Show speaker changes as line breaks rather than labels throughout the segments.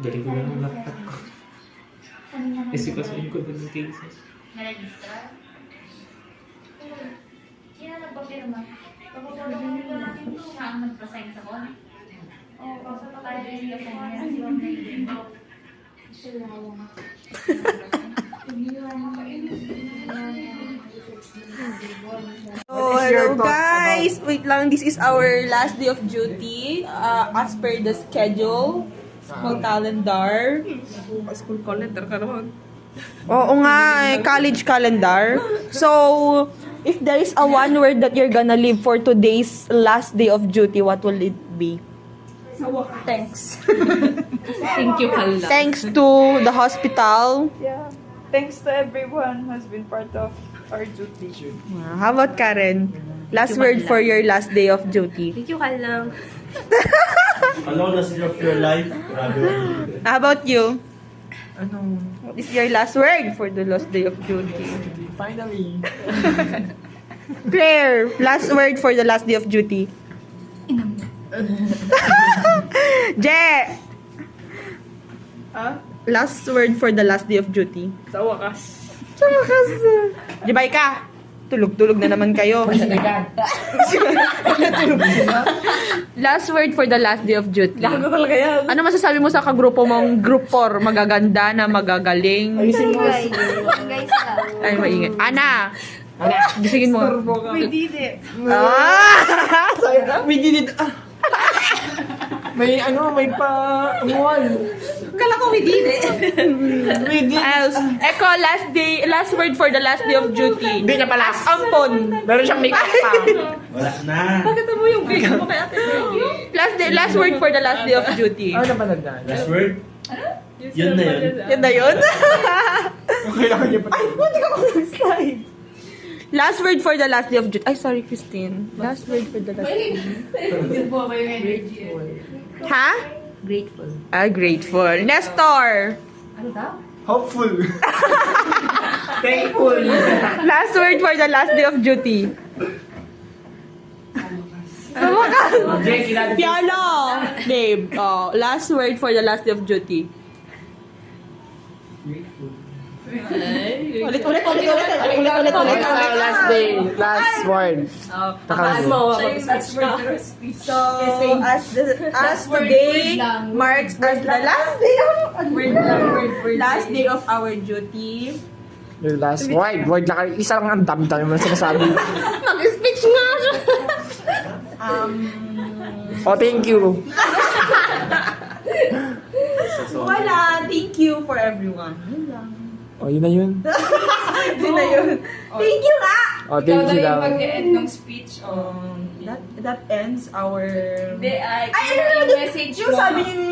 Galing ko na ng laptop ko. Kasi kasuhin ko din yung cases.
Na-register? Sino nagpapirma? Pagpapalungan ko natin ito. Saan nagpasign sa kon? Oo, kasi pa tayo yung yung yan. Si Ma'am Nailin.
So, hello guys! Wait lang, this is our last day of duty. As per the schedule, school calendar.
School calendar ka naman.
Oo nga, college calendar. So, if there is a one word that you're gonna leave for today's last day of duty, what will it be?
Thanks.
Thank you, Kala.
Thanks to the hospital.
Yeah. Thanks to everyone who has been part of our duty.
How about Karen? Last word for your last day of duty.
Thank you, Kala.
Ano na sila of your life? Grabe.
How about you?
Ano?
What is your last word for the last day of duty?
Finally.
Claire, last word for the last day of duty. Je! Last word for the last day of duty.
Sa wakas.
Sa wakas. Jibay ka! Tulog-tulog na naman kayo. Last word for the last day of duty.
Gago talaga yan.
Ano masasabi mo sa kagrupo mong group 4? Magaganda na magagaling?
Ayusin mo.
Guys,
Ay, maingay. Ana! Gisingin mo.
We did it.
Ah!
We did it. May may pa-wall.
Kala ko we did it.
We did
Else, Eko, last word for the last day of duty. Hindi na pala. Ampon.
Meron siyang makeup pa.
Wala na.
Bakit mo yung face mo kay ate? Last word for the last day of duty.
Ano na ba nagdaan?
Last word? Yun na yun.
Yan na yun?
Kailangan niya pa. Ay, buti ka mag-slide.
Last word for the last day of duty. Ay, sorry, Christine. Last word for the last day. Ha?
Grateful.
Grateful. Nestor!
Ano daw?
Hopeful. Thankful.
Last word for the last day of duty. Sa wakas. Piano! Babe, last word for the last day of duty. Ulit.
Last day. Last word.
So, as today marks as the last day of last day of our duty.
Yung last word. Word lang. Isa lang ang dami-dami mo na sinasabi.
Mag-speech nga siya.
Oh, thank you.
Wala. Thank you for everyone. Yun lang.
Oh, yun na yun.
Yun na yun. Thank you nga!
Oh, thank you daw.
mag-end ng speech o...
That ends our...
Hindi,
yung
message
yung
mo.
sabi ni...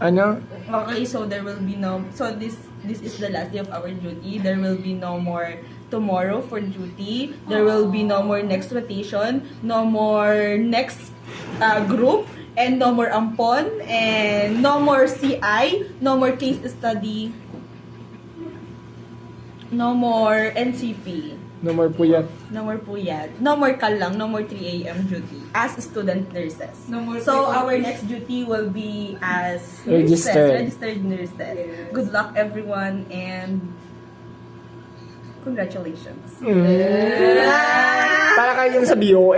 Ano?
Okay, so there will be no... So this is the last day of our duty. There will be no more tomorrow for duty. There will be no more next rotation. No more next group. And no more ampon. And no more CI. No more case study. No more NCP.
No more puyat.
No more puyat. No more kalang. No more 3 a.m. duty as student nurses.
No more
So
3
our next duty will be as
Registered
nurses. Good luck everyone and congratulations.
Para kayo yung sa BOM.